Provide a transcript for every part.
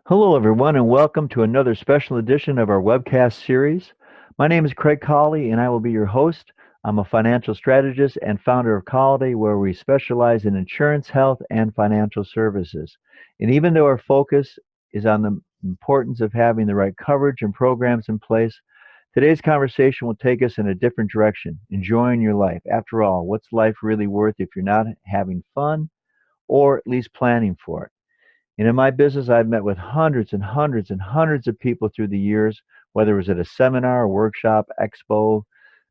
Hello, everyone, and welcome to another special edition of our webcast series. My name is Craig Colley, and I will be your host. I'm a financial strategist and founder of Coliday, where we specialize in insurance, health, and financial services. And even though our focus is on the importance of having the right coverage and programs in place, today's conversation will take us in a different direction, enjoying your life. After all, what's life really worth if you're not having fun or at least planning for it? And in my business, I've met with hundreds and hundreds and hundreds of people through the years, whether it was at a seminar, a workshop, expo,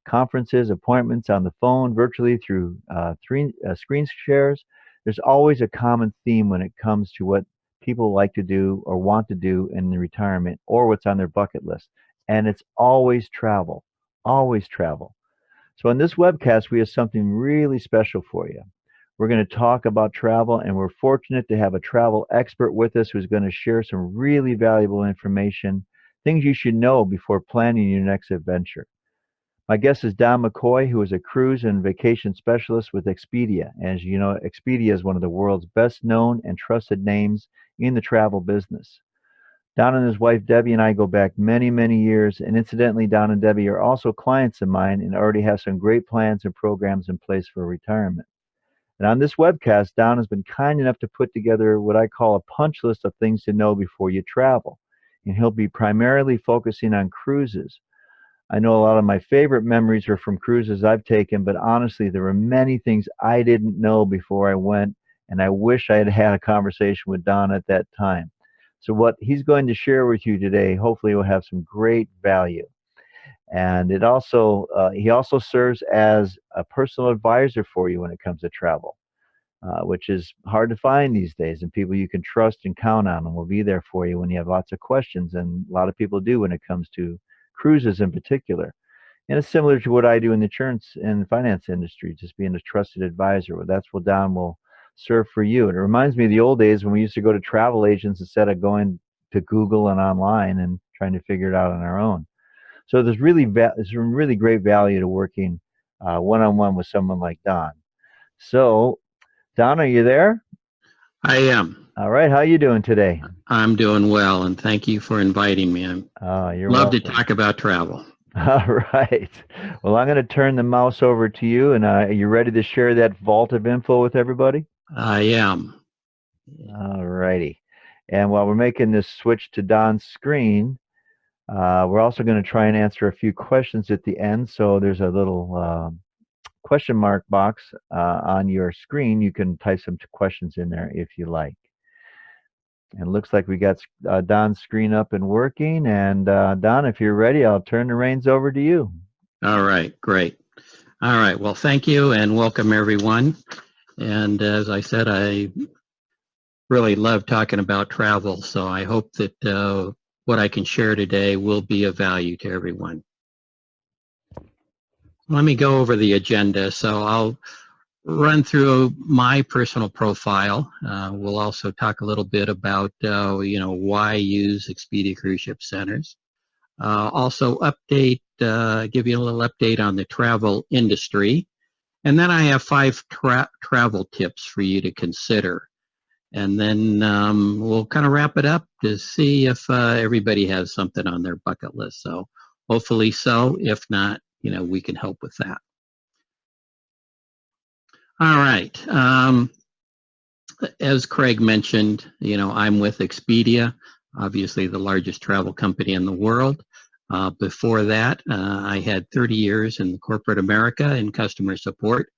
conferences, appointments on the phone, virtually through screen shares. There's always a common theme when it comes to what people like to do or want to do in retirement or what's on their bucket list. And it's always travel, always travel. So in this webcast, we have something really special for you. We're going to talk about travel, and we're fortunate to have a travel expert with us who's going to share some really valuable information, things you should know before planning your next adventure. My guest is Don McCoy, who is a cruise and vacation specialist with Expedia. As you know, Expedia is one of the world's best known and trusted names in the travel business. Don and his wife Debbie and I go back many, many years, and incidentally, Don and Debbie are also clients of mine and already have some great plans and programs in place for retirement. And on this webcast, Don has been kind enough to put together what I call a punch list of things to know before you travel. And he'll be primarily focusing on cruises. I know a lot of my favorite memories are from cruises I've taken, but honestly, there were many things I didn't know before I went, and I wish I had had a conversation with Don at that time. So, what he's going to share with you today, hopefully, will have some great value. And he also serves as a personal advisor for you when it comes to travel, which is hard to find these days. And people you can trust and count on and will be there for you when you have lots of questions. And a lot of people do when it comes to cruises in particular. And it's similar to what I do in the insurance and finance industry, just being a trusted advisor. Well, that's what Don will serve for you. And it reminds me of the old days when we used to go to travel agents instead of going to Google and online and trying to figure it out on our own. So there's some really great value to working one on one with someone like Don. So, Don, are you there? I am. All right, how you doing today? I'm doing well, and thank you for inviting me. I You're love to welcome. talk about travel. All right. Well, I'm going to turn the mouse over to you, and are you ready to share that vault of info with everybody? I am. All righty. And while we're making this switch to Don's screen, we're also going to try and answer a few questions at the end. So there's a little question mark box on your screen. You can type some questions in there if you like. And it looks like we got Don's screen up and working. And Don, if you're ready, I'll turn the reins over to you. All right, great. All right, well, thank you and welcome everyone. And as I said, I really love talking about travel, so I hope that what I can share today will be of value to everyone. Let me go over the agenda. So I'll run through my personal profile. We'll also talk a little bit about, why use Expedia Cruise Ship Centers. Also give you a little update on the travel industry. And then I have 5 travel tips for you to consider. And then we'll kind of wrap it up to see if everybody has something on their bucket list. So hopefully so. If not, we can help with that. All right. As Craig mentioned, I'm with Expedia, obviously the largest travel company in the world. Before that, I had 30 years in corporate America in customer support.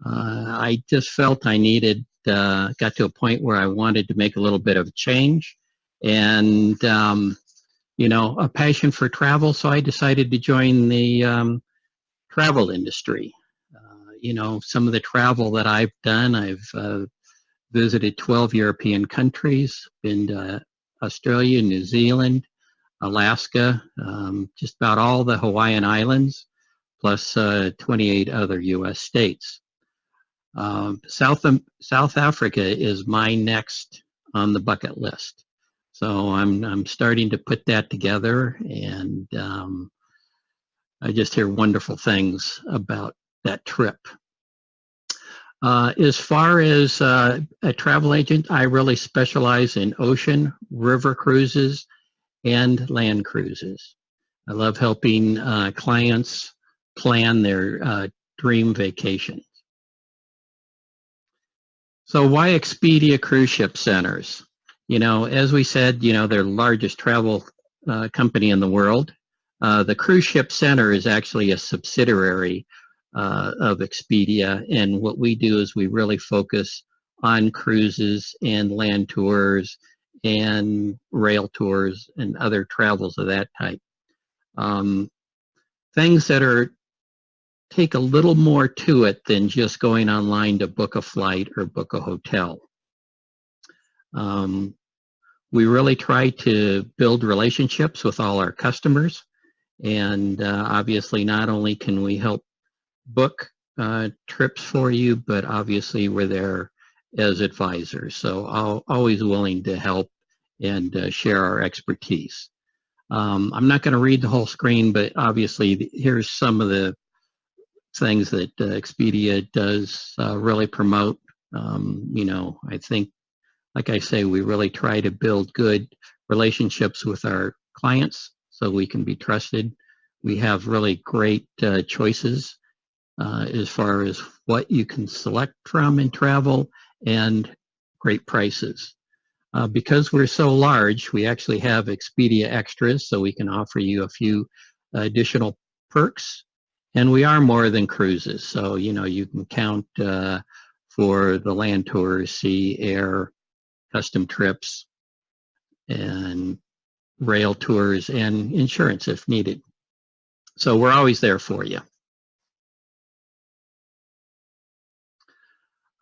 I just felt I got to a point where I wanted to make a little bit of a change and, a passion for travel. So I decided to join the travel industry. Some of the travel that I've done, I've visited 12 European countries, been to Australia, New Zealand, Alaska, just about all the Hawaiian Islands, plus 28 other U.S. states. South Africa is my next on the bucket list. So I'm starting to put that together, and I just hear wonderful things about that trip. As far as a travel agent, I really specialize in ocean, river cruises, and land cruises. I love helping clients plan their dream vacation. So why Expedia cruise ship centers? As we said, they're the largest travel company in the world. The cruise ship center is actually a subsidiary of Expedia, and what we do is we really focus on cruises and land tours and rail tours and other travels of that type. Things that take a little more to it than just going online to book a flight or book a hotel. We really try to build relationships with all our customers, and obviously not only can we help book trips for you, but obviously we're there as advisors, so always willing to help and share our expertise. I'm not going to read the whole screen, but obviously here's some of the things that Expedia does really promote. I think, like I say, we really try to build good relationships with our clients so we can be trusted. We have really great choices as far as what you can select from in travel, and great prices. Because we're so large, we actually have Expedia Extras, so we can offer you a few additional perks. And we are more than cruises, so you can count for the land tours, sea, air, custom trips, and rail tours, and insurance if needed. So we're always there for you.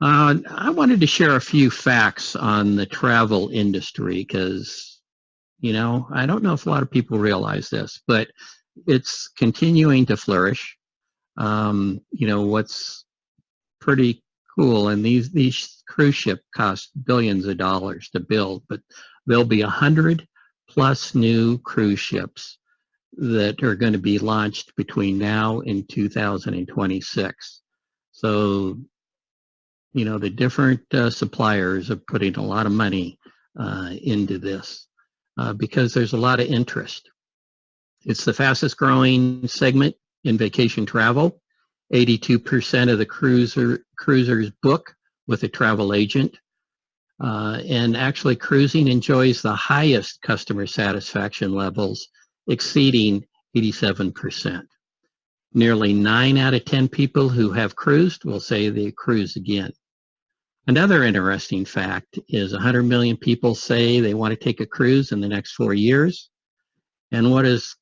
I wanted to share a few facts on the travel industry because, I don't know if a lot of people realize this, but it's continuing to flourish. What's pretty cool, and these cruise ships cost billions of dollars to build, but there'll be 100 plus new cruise ships that are going to be launched between now and 2026. So, the different suppliers are putting a lot of money into this because there's a lot of interest. It's the fastest growing segment in vacation travel. 82% of the cruisers book with a travel agent. And actually, cruising enjoys the highest customer satisfaction levels, exceeding 87%. Nearly 9 out of 10 people who have cruised will say they cruise again. Another interesting fact is 100 million people say they want to take a cruise in the next 4 years. And what is,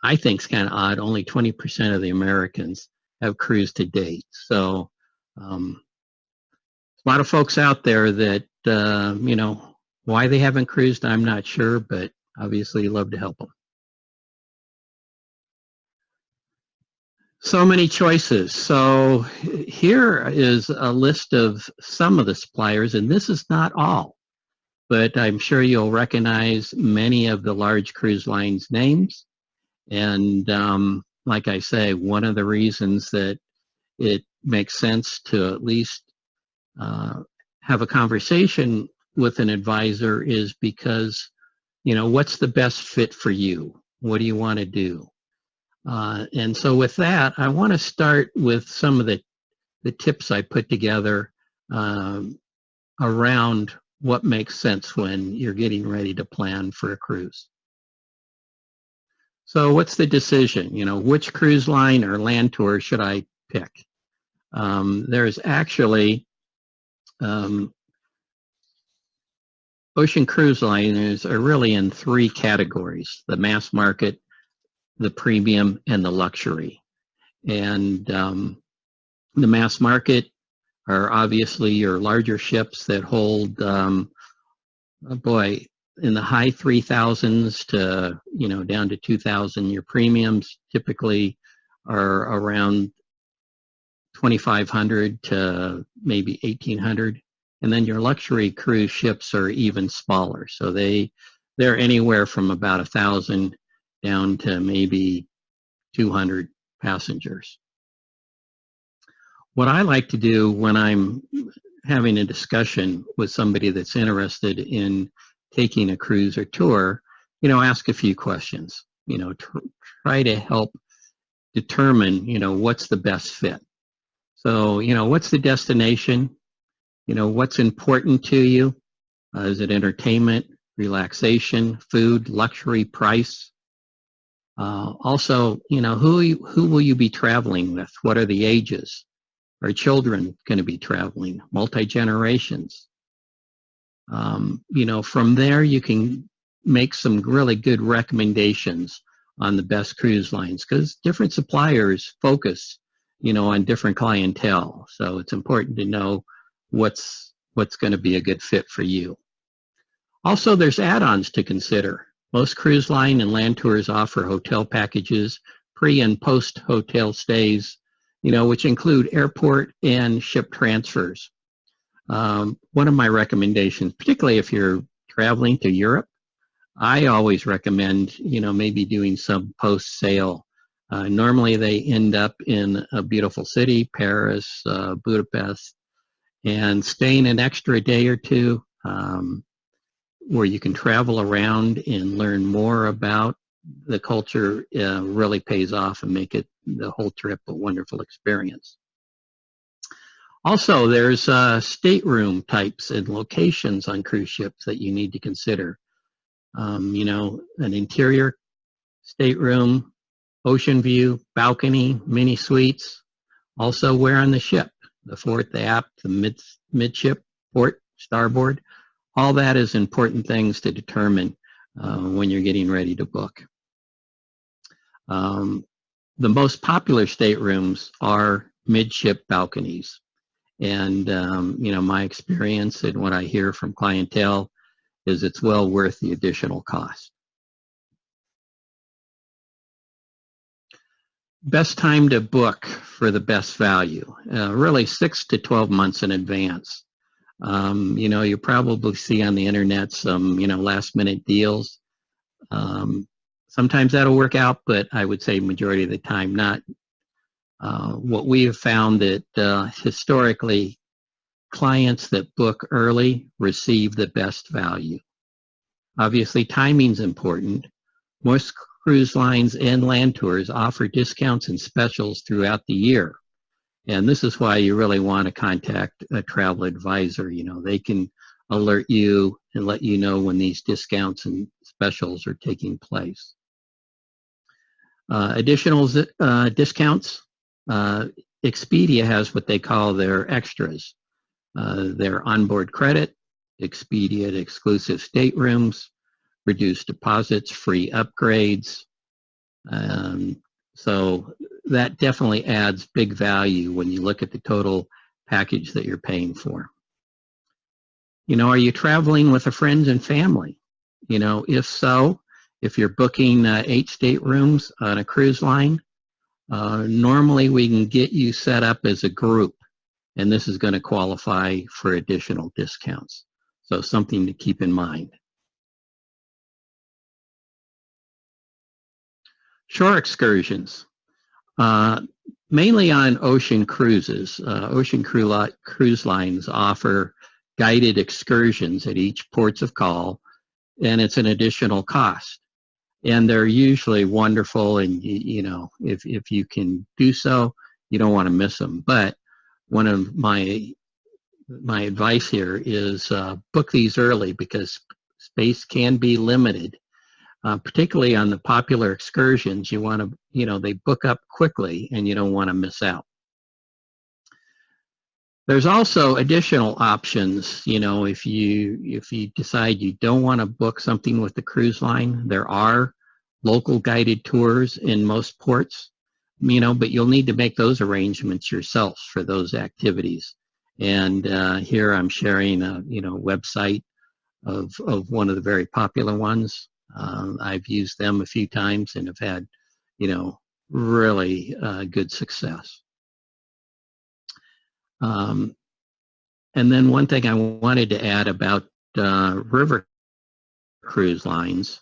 I think, is kind of odd, only 20% of the Americans have cruised to date. So a lot of folks out there that, why they haven't cruised, I'm not sure, but obviously love to help them. So many choices. So here is a list of some of the suppliers, and this is not all, but I'm sure you'll recognize many of the large cruise lines' names. And like I say, one of the reasons that it makes sense to at least have a conversation with an advisor is because, what's the best fit for you? What do you want to do? And so with that, I want to start with some of the tips I put together around what makes sense when you're getting ready to plan for a cruise. So what's the decision? Which cruise line or land tour should I pick? There's actually ocean cruise liners are really in 3 categories: the mass market, the premium, and the luxury. And the mass market are obviously your larger ships that hold, in the high 3,000s to, down to 2,000. Your premiums typically are around 2,500 to maybe 1,800. And then your luxury cruise ships are even smaller. So they're anywhere from about 1,000 down to maybe 200 passengers. What I like to do when I'm having a discussion with somebody that's interested in taking a cruise or tour, ask a few questions, try to help determine, what's the best fit. So, what's the destination? What's important to you? Is it entertainment, relaxation, food, luxury, price? Also, who will you be traveling with? What are the ages? Are children going to be traveling? Multi-generations? From there you can make some really good recommendations on the best cruise lines, because different suppliers focus, on different clientele. So it's important to know what's going to be a good fit for you. Also, there's add-ons to consider. Most cruise line and land tours offer hotel packages, pre and post hotel stays, which include airport and ship transfers. One of my recommendations, particularly if you're traveling to Europe, I always recommend, maybe doing some post-sale. Normally they end up in a beautiful city, Paris, Budapest, and staying an extra day or two where you can travel around and learn more about the culture really pays off and make it the whole trip a wonderful experience. Also, there's stateroom types and locations on cruise ships that you need to consider. An interior stateroom, ocean view, balcony, mini suites. Also, where on the ship, the fort, the aft, the midship, port, starboard. All that is important things to determine when you're getting ready to book. The most popular staterooms are midship balconies. And, my experience and what I hear from clientele is it's well worth the additional cost. Best time to book for the best value, really 6 to 12 months in advance. You probably see on the internet some, last minute deals. Sometimes that'll work out, but I would say majority of the time not. What we have found that historically, clients that book early receive the best value. Obviously, timing's important. Most cruise lines and land tours offer discounts and specials throughout the year. And this is why you really want to contact a travel advisor. They can alert you and let you know when these discounts and specials are taking place. Additional discounts. Expedia has what they call their extras. Their onboard credit, Expedia exclusive staterooms, reduced deposits, free upgrades. So that definitely adds big value when you look at the total package that you're paying for. Are you traveling with a friends and family? If so, if you're booking 8 staterooms on a cruise line, normally we can get you set up as a group, and this is going to qualify for additional discounts. So something to keep in mind. Shore excursions, mainly on ocean cruises. Ocean cruise lines offer guided excursions at each ports of call, and it's an additional cost. And they're usually wonderful, and if you can do so, you don't want to miss them. But one of my advice here is book these early, because space can be limited. Particularly on the popular excursions, you want to, they book up quickly and you don't want to miss out. There's also additional options, if you decide you don't want to book something with the cruise line, there are local guided tours in most ports, but you'll need to make those arrangements yourself for those activities. And here I'm sharing a, website of one of the very popular ones. I've used them a few times and have had, really good success. And then one thing I wanted to add about river cruise lines,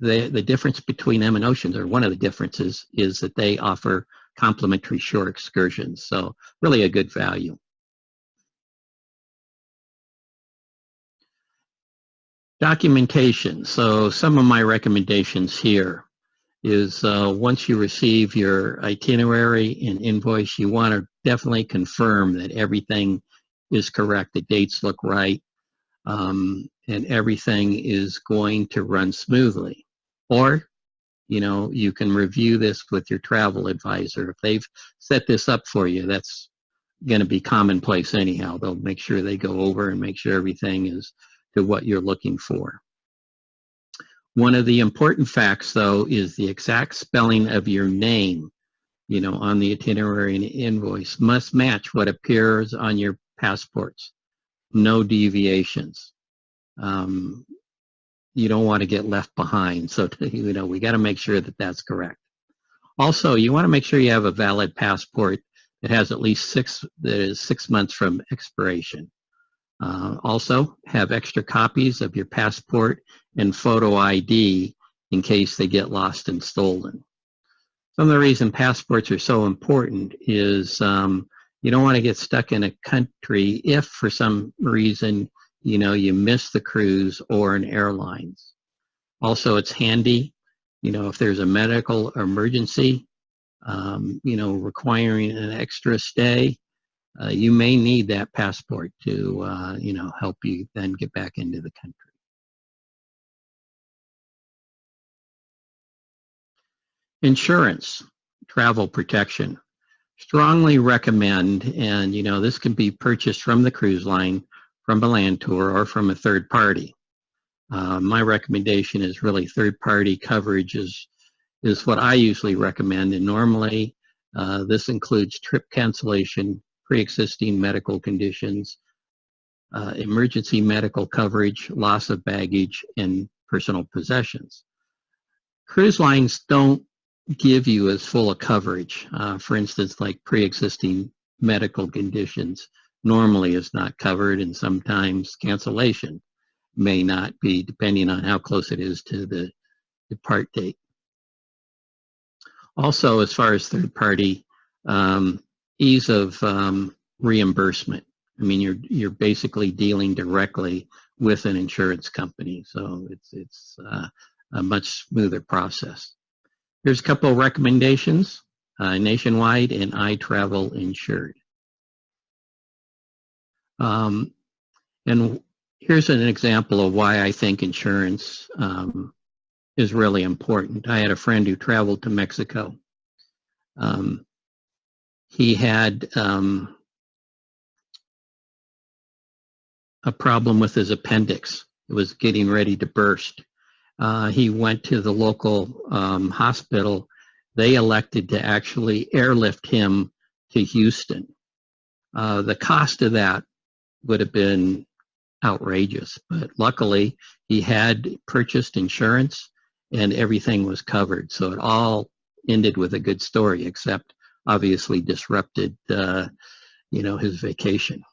the difference between them and oceans, or one of the differences, is that they offer complimentary shore excursions. So really a good value. Documentation. So some of my recommendations here is once you receive your itinerary and invoice, you want to definitely confirm that everything is correct, the dates look right, and everything is going to run smoothly. Or, you can review this with your travel advisor. If they've set this up for you, that's going to be commonplace anyhow. They'll make sure they go over and make sure everything is to what you're looking for. One of the important facts, though, is the exact spelling of your name, on the itinerary and invoice must match what appears on your passports. No deviations. You don't want to get left behind. So, we got to make sure that that's correct. Also, you want to make sure you have a valid passport that has at least 6 months from expiration. Also, have extra copies of your passport and photo ID in case they get lost and stolen. Some of the reason passports are so important is you don't want to get stuck in a country if for some reason you miss the cruise or an airlines. Also, it's handy, if there's a medical emergency, requiring an extra stay. You may need that passport to, help you then get back into the country. Insurance, travel protection. Strongly recommend, and this can be purchased from the cruise line, from a land tour, or from a third party. My recommendation is really third-party coverage is what I usually recommend, and normally this includes trip cancellation, pre-existing medical conditions, emergency medical coverage, loss of baggage, and personal possessions. Cruise lines don't give you as full a coverage. For instance, like pre-existing medical conditions normally is not covered, and sometimes cancellation may not be, depending on how close it is to the depart date. Also, as far as third party, ease of reimbursement. I mean, you're basically dealing directly with an insurance company, so it's a much smoother process. Here's a couple of recommendations: Nationwide and I Travel Insured. And here's an example of why I think insurance is really important. I had a friend who traveled to Mexico. He had a problem with his appendix. It was getting ready to burst. He went to the local hospital. They elected to actually airlift him to Houston. The cost of that would have been outrageous, but luckily he had purchased insurance and everything was covered. So it all ended with a good story, except obviously disrupted, his vacation.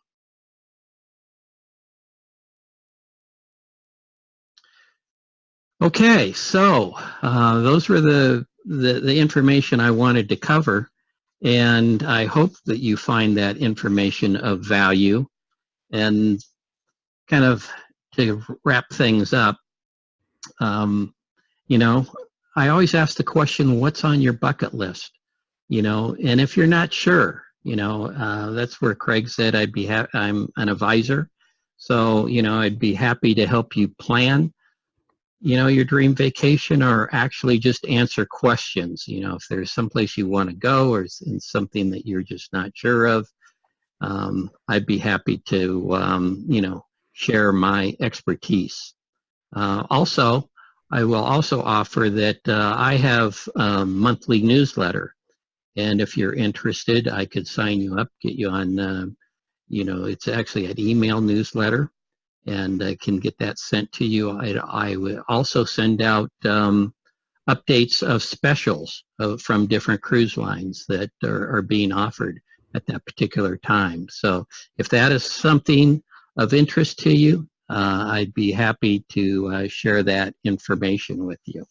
Okay, so those were the information I wanted to cover, and I hope that you find that information of value. And kind of to wrap things up, I always ask the question, what's on your bucket list? And if you're not sure, that's where Craig said I'm an advisor. So, I'd be happy to help you plan, your dream vacation, or actually just answer questions. If there's someplace you want to go or something that you're just not sure of, I'd be happy to, share my expertise. Also, I will also offer that I have a monthly newsletter. And if you're interested, I could sign you up, get you on, it's actually an email newsletter, and I can get that sent to you. I would also send out updates of specials from different cruise lines that are being offered at that particular time. So if that is something of interest to you, I'd be happy to share that information with you.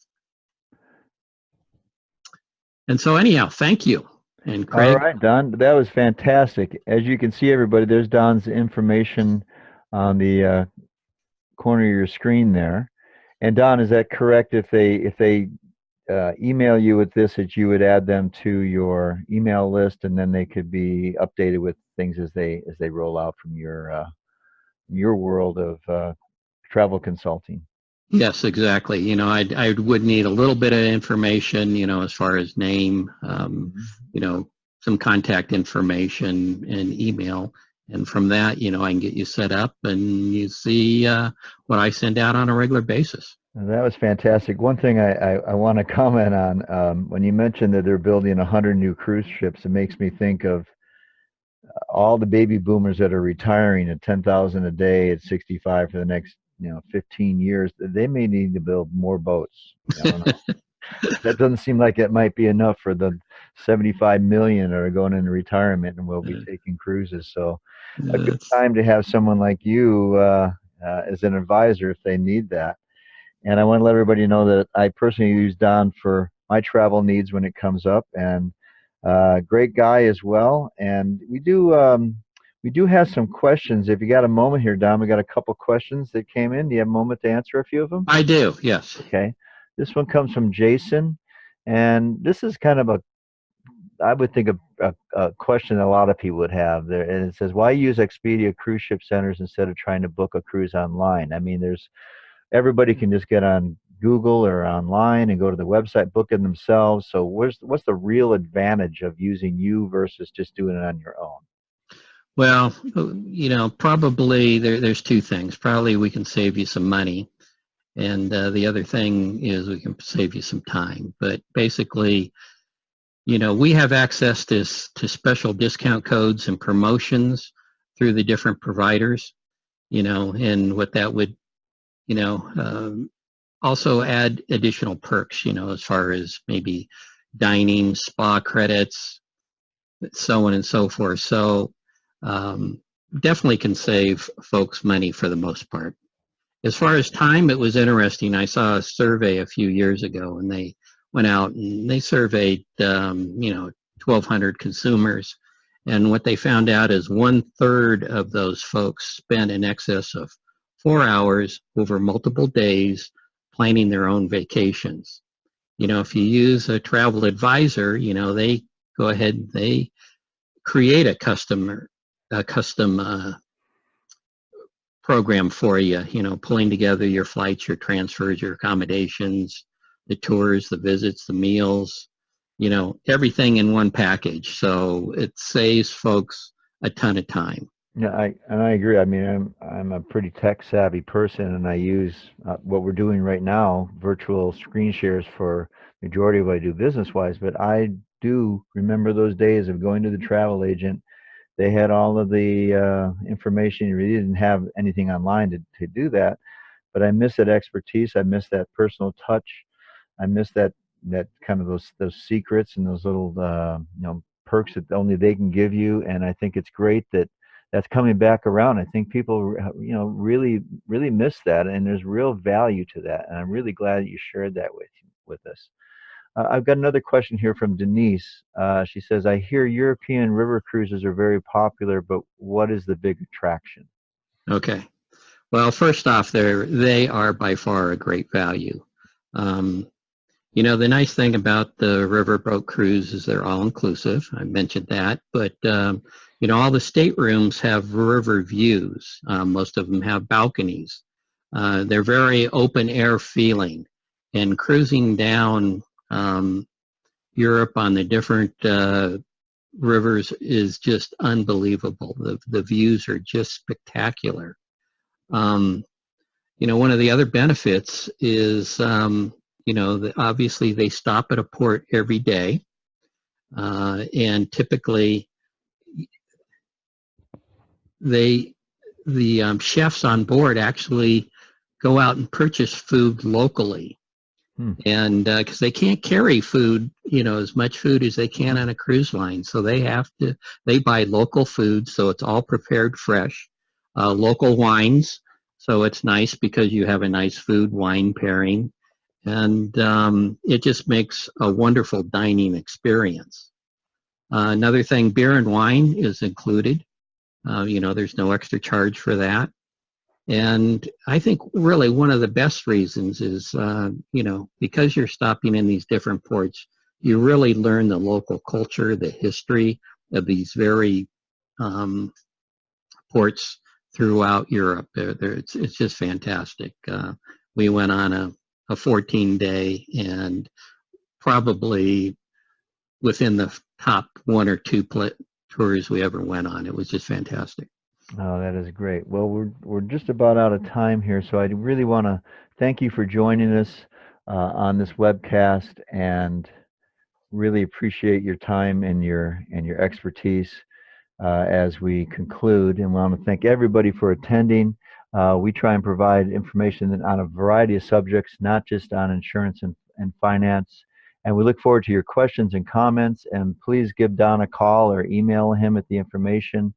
And so anyhow, thank you. And All Craig? right, Don, that was fantastic. As you can see, everybody, there's Don's information on the corner of your screen there. And Don, is that correct? If they email you with this, that you would add them to your email list, and then they could be updated with things as they roll out from your world of travel consulting. Yes, exactly. I would need a little bit of information, as far as name, Mhm. some contact information and email. And from that, I can get you set up and you see what I send out on a regular basis. That was fantastic. One thing I want to comment on, when you mentioned that they're building 100 new cruise ships, it makes me think of all the baby boomers that are retiring at 10,000 a day at 65 for the next 15 years. They may need to build more boats. I don't know. That doesn't seem like it might be enough for the 75 million that are going into retirement and will be taking cruises. So a good It's, time to have someone like you as an advisor if they need that. And I want to let everybody know that I personally use Don for my travel needs when it comes up, and great guy as well. And we do have some questions. If you got a moment here, Don, we got a couple questions that came in. Do you have a moment to answer a few of them? I do, yes. Okay. This one comes from Jason, and this is kind of I would think a question a lot of people would have there. And it says, why use Expedia cruise ship centers instead of trying to book a cruise online? I mean, everybody can just get on Google or online and go to the website, book it themselves. So what's the real advantage of using you versus just doing it on your own? Well, probably there's two things. Probably we can save you some money. And the other thing is we can save you some time. But basically, we have access to special discount codes and promotions through the different providers, and what that would, you know, um, also add additional perks, as far as maybe dining, spa credits, so on and so forth. So um, definitely can save folks money for the most part. As far as time, it was interesting. I saw a survey a few years ago, and they went out and they surveyed, 1,200 consumers. And what they found out is 1/3 of those folks spent in excess of 4 hours over multiple days planning their own vacations. If you use a travel advisor, they go ahead and they create a custom program for you, pulling together your flights, your transfers, your accommodations, the tours, the visits, the meals, everything in one package. So it saves folks a ton of time. Yeah, I agree. I mean, I'm a pretty tech savvy person, and I use what we're doing right now, virtual screen shares for majority of what I do business wise. But I do remember those days of going to the travel agent. They had all of the information. You really didn't have anything online to do that. But I miss that expertise. I miss that personal touch. I miss that kind of those secrets and those little perks that only they can give you. And I think it's great that that's coming back around. I think people really miss that, and there's real value to that. And I'm really glad that you shared that with us. I've got another question here from Denise. She says, "I hear European river cruises are very popular, but what is the big attraction?" Okay. Well, first off, they are by far a great value. Um, the nice thing about the riverboat cruise is they're all inclusive. I mentioned that, but all the staterooms have river views. Most of them have balconies. They're very open air feeling, and cruising down Europe on the different rivers is just unbelievable. The views are just spectacular. Um, one of the other benefits is, obviously they stop at a port every day, and typically they the chefs on board actually go out and purchase food locally, Hmm. and because they can't carry food, as much food as they can on a cruise line, so they buy local food, so it's all prepared fresh, local wines, so it's nice because you have a nice food wine pairing, and it just makes a wonderful dining experience. Another thing, beer and wine is included. There's no extra charge for that. And I think really one of the best reasons is, because you're stopping in these different ports, you really learn the local culture, the history of these very ports throughout Europe. It's just fantastic. We went on a 14-day, and probably within the top one or two tours we ever went on. It was just fantastic. Oh, that is great. Well, we're just about out of time here, so I really want to thank you for joining us on this webcast, and really appreciate your time and your expertise as we conclude. And we want to thank everybody for attending. We try and provide information on a variety of subjects, not just on insurance and finance. And we look forward to your questions and comments. And please give Don a call or email him at the information.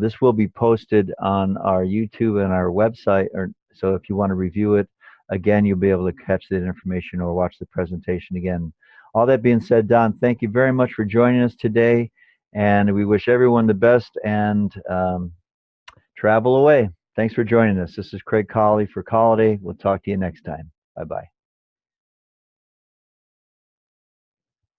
This will be posted on our YouTube and our website, so if you want to review it, again, you'll be able to catch that information or watch the presentation again. All that being said, Don, thank you very much for joining us today, and we wish everyone the best, and travel away. Thanks for joining us. This is Craig Colley for Coliday. We'll talk to you next time. Bye-bye.